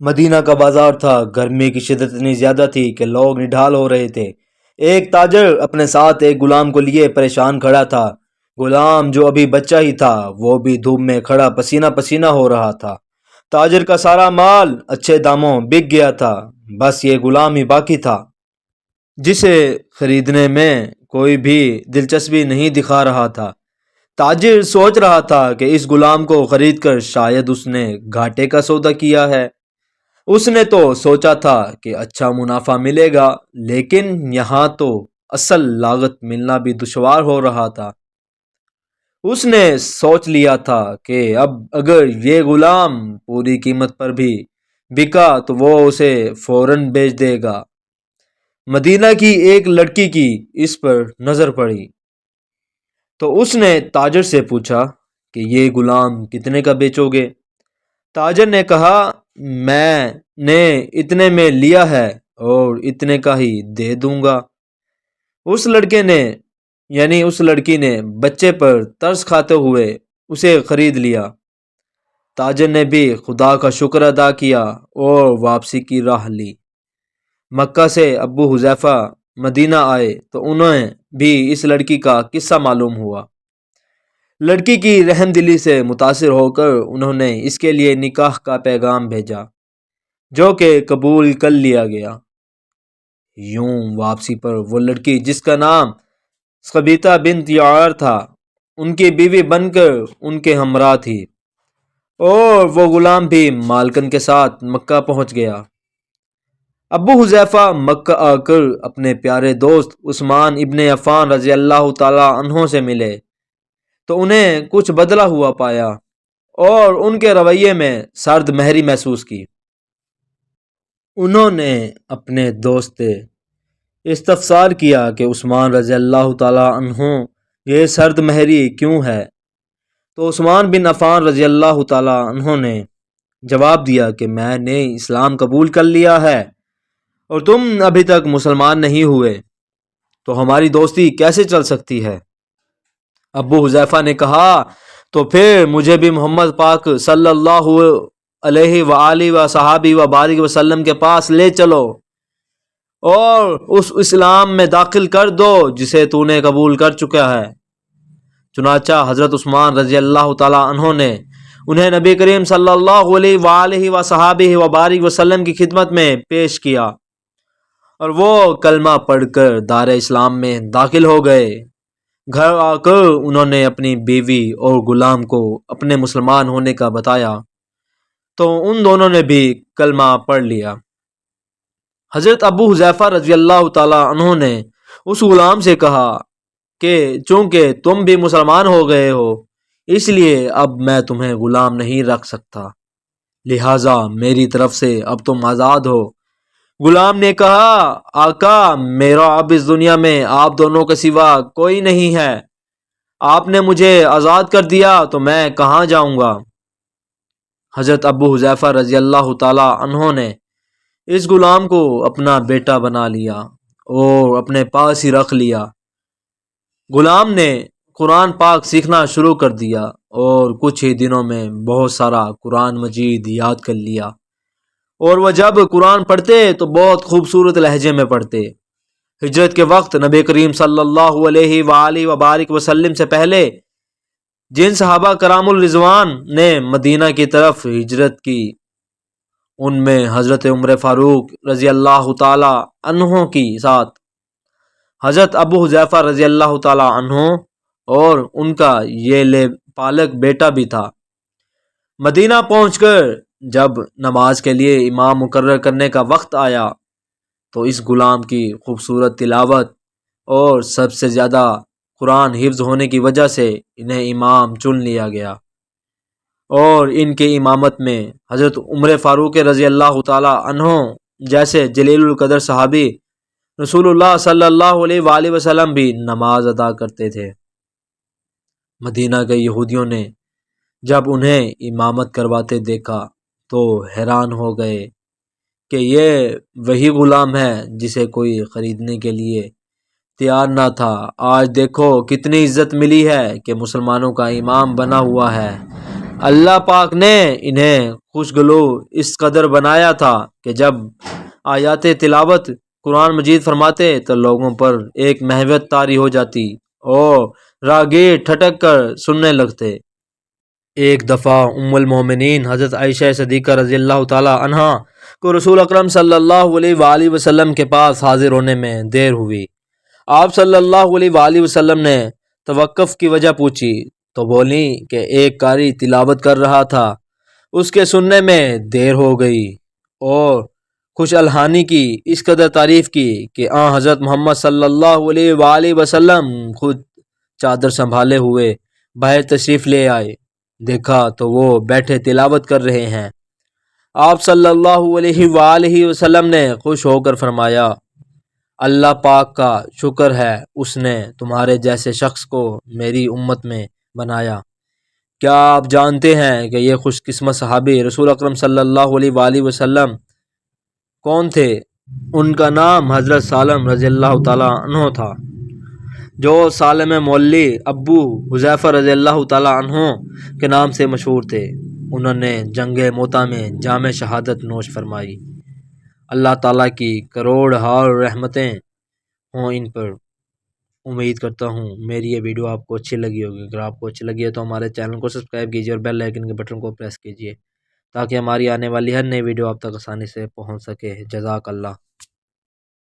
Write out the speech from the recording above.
مدینہ کا بازار تھا۔ گرمی کی شدت اتنی زیادہ تھی کہ لوگ نڈھال ہو رہے تھے۔ ایک تاجر اپنے ساتھ ایک غلام کو لیے پریشان کھڑا تھا۔ غلام جو ابھی بچہ ہی تھا وہ بھی دھوپ میں کھڑا پسینہ پسینہ ہو رہا تھا۔ تاجر کا سارا مال اچھے داموں بک گیا تھا، بس یہ غلام ہی باقی تھا جسے خریدنے میں کوئی بھی دلچسپی نہیں دکھا رہا تھا۔ تاجر سوچ رہا تھا کہ اس غلام کو خرید کر شاید اس نے گھاٹے کا سودا کیا ہے۔ اس نے تو سوچا تھا کہ اچھا منافع ملے گا، لیکن یہاں تو اصل لاگت ملنا بھی دشوار ہو رہا تھا۔ اس نے سوچ لیا تھا کہ اب اگر یہ غلام پوری قیمت پر بھی بکا تو وہ اسے فوراً بیچ دے گا۔ مدینہ کی ایک لڑکی کی اس پر نظر پڑی تو اس نے تاجر سے پوچھا کہ یہ غلام کتنے کا بیچو گے؟ تاجر نے کہا، میں نے اتنے میں لیا ہے اور اتنے کا ہی دے دوں گا۔ اس لڑکی نے بچے پر ترس کھاتے ہوئے اسے خرید لیا۔ تاجر نے بھی خدا کا شکر ادا کیا اور واپسی کی راہ لی۔ مکہ سے ابو حذیفہ مدینہ آئے تو انہیں بھی اس لڑکی کا قصہ معلوم ہوا۔ لڑکی کی رحم دلی سے متاثر ہو کر انہوں نے اس کے لیے نکاح کا پیغام بھیجا جو کہ قبول کر لیا گیا۔ یوں واپسی پر وہ لڑکی جس کا نام ثبیتہ بنت یعار تھا ان کی بیوی بن کر ان کے ہمراہ تھی، اور وہ غلام بھی مالکن کے ساتھ مکہ پہنچ گیا۔ ابو حذیفہ مکہ آ کر اپنے پیارے دوست عثمان ابن عفان رضی اللہ تعالی عنہ سے ملے تو انہیں کچھ بدلا ہوا پایا اور ان کے رویے میں سرد مہری محسوس کی۔ انہوں نے اپنے دوست سے استفسار کیا کہ عثمان رضی اللہ تعالی عنہ یہ سرد مہری کیوں ہے؟ تو عثمان بن عفان رضی اللہ تعالی عنہ نے جواب دیا کہ میں نے اسلام قبول کر لیا ہے اور تم ابھی تک مسلمان نہیں ہوئے، تو ہماری دوستی کیسے چل سکتی ہے؟ ابو حذیفہ نے کہا، تو پھر مجھے بھی محمد پاک صلی اللہ علیہ وآلہ وصحابہ وبارک وسلم کے پاس لے چلو اور اس اسلام میں داخل کر دو جسے تو نے قبول کر چکا ہے۔ چنانچہ حضرت عثمان رضی اللہ تعالی عنہ نے انہیں نبی کریم صلی اللہ علیہ وآلہ وصحابہ وبارک وسلم کی خدمت میں پیش کیا اور وہ کلمہ پڑھ کر دار اسلام میں داخل ہو گئے۔ گھر آ کر انہوں نے اپنی بیوی اور غلام کو اپنے مسلمان ہونے کا بتایا تو ان دونوں نے بھی کلمہ پڑھ لیا۔ حضرت ابو حذیفہ رضی اللہ تعالی عنہ نے اس غلام سے کہا کہ چونکہ تم بھی مسلمان ہو گئے ہو اس لیے اب میں تمہیں غلام نہیں رکھ سکتا، لہٰذا میری طرف سے اب تم آزاد ہو۔ غلام نے کہا، آقا میرا اب اس دنیا میں آپ دونوں کے سوا کوئی نہیں ہے، آپ نے مجھے آزاد کر دیا تو میں کہاں جاؤں گا؟ حضرت ابو حذیفہ رضی اللہ تعالی عنہ نے اس غلام کو اپنا بیٹا بنا لیا اور اپنے پاس ہی رکھ لیا۔ غلام نے قرآن پاک سیکھنا شروع کر دیا اور کچھ ہی دنوں میں بہت سارا قرآن مجید یاد کر لیا، اور وہ جب قرآن پڑھتے تو بہت خوبصورت لہجے میں پڑھتے۔ ہجرت کے وقت نبی کریم صلی اللہ علیہ وآلہ وبارک وسلم سے پہلے جن صحابہ کرام الرضوان نے مدینہ کی طرف ہجرت کی ان میں حضرت عمر فاروق رضی اللہ تعالی عنہ کی ساتھ حضرت ابو حذیفہ رضی اللہ تعالی عنہ اور ان کا یہ پالک بیٹا بھی تھا۔ مدینہ پہنچ کر جب نماز کے لیے امام مقرر کرنے کا وقت آیا تو اس غلام کی خوبصورت تلاوت اور سب سے زیادہ قرآن حفظ ہونے کی وجہ سے انہیں امام چن لیا گیا، اور ان کے امامت میں حضرت عمر فاروق رضی اللہ تعالی عنہ جیسے جلیل القدر صحابی رسول اللہ صلی اللہ علیہ وآلہ وسلم بھی نماز ادا کرتے تھے۔ مدینہ کے یہودیوں نے جب انہیں امامت کرواتے دیکھا تو حیران ہو گئے کہ یہ وہی غلام ہے جسے کوئی خریدنے کے لیے تیار نہ تھا۔ آج دیکھو کتنی عزت ملی ہے کہ مسلمانوں کا امام بنا ہوا ہے۔ اللہ پاک نے انہیں خوشگلو اس قدر بنایا تھا کہ جب آیات تلاوت قرآن مجید فرماتے تو لوگوں پر ایک مہوت طاری ہو جاتی اور راگیر ٹھٹک کر سننے لگتے۔ ایک دفعہ ام المومنین حضرت عائشہ صدیقہ رضی اللہ تعالی عنہا کو رسول اکرم صلی اللہ علیہ وآلہ وسلم کے پاس حاضر ہونے میں دیر ہوئی۔ آپ صلی اللہ علیہ وآلہ وسلم نے توقف کی وجہ پوچھی تو بولی کہ ایک قاری تلاوت کر رہا تھا، اس کے سننے میں دیر ہو گئی، اور خوش الحانی کی اس قدر تعریف کی کہ حضرت محمد صلی اللہ علیہ وآلہ وسلم خود چادر سنبھالے ہوئے باہر تشریف لے آئے۔ دیکھا تو وہ بیٹھے تلاوت کر رہے ہیں۔ آپ صلی اللہ علیہ وآلہ وسلم نے خوش ہو کر فرمایا، اللہ پاک کا شکر ہے، اس نے تمہارے جیسے شخص کو میری امت میں بنایا۔ کیا آپ جانتے ہیں کہ یہ خوش قسمت صحابی رسول اکرم صلی اللہ علیہ وآلہ وسلم کون تھے؟ ان کا نام حضرت سالم رضی اللہ تعالیٰ عنہ تھا، جو سالم مولی ابو حذیفہ رضی اللہ تعالیٰ عنہ کے نام سے مشہور تھے۔ انہوں نے جنگ موتا میں جام شہادت نوش فرمائی۔ اللہ تعالیٰ کی کروڑ ہار رحمتیں ہوں ان پر۔ امید کرتا ہوں میری یہ ویڈیو آپ کو اچھی لگی ہوگی۔ اگر آپ کو اچھی لگی ہے تو ہمارے چینل کو سبسکرائب کیجیے اور بیل آئیکن کے بٹن کو پریس کیجیے تاکہ ہماری آنے والی ہر نئی ویڈیو آپ تک آسانی سے پہنچ سکے۔ جزاک اللہ۔